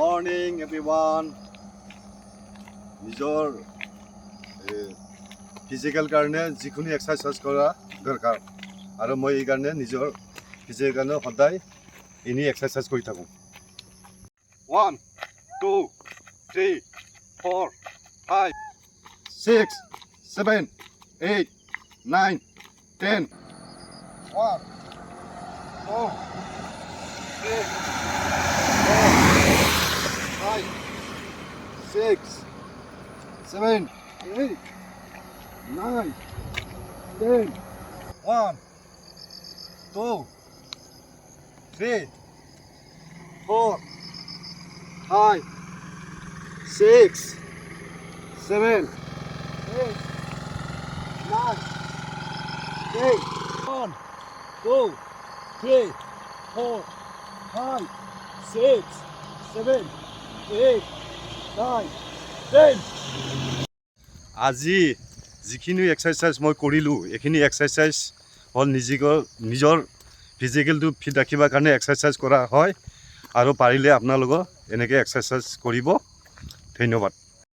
Morning everyone. নিজৰ physical কাৰণে যিকোনো এক্সাৰচাইজ কৰা দৰকাৰ আৰু মই এই কাৰণে নিজৰ ফিজিকেল কাৰণে সদায় এনেই এক্সাৰচাইজ কৰি থাকোঁ। 1 2 3 4 5 6 7 8 9 10 1 2 3 4 5 6 7 8 9 10 1 2 3 4 5 6 7 8 9 10 1 2 3 4 5 6 7 8 9 10 আজি যিখিনি এক্সাৰচাইজ মই কৰিলোঁ এইখিনি এক্সাৰচাইজ হ'ল নিজৰ ফিজিকেলটো ফিট ৰাখিবৰ কাৰণে এক্সাৰচাইজ কৰা হয় আৰু পাৰিলে আপোনালোকৰ এনেকৈ এক্সাৰচাইজ কৰিব। ধন্যবাদ।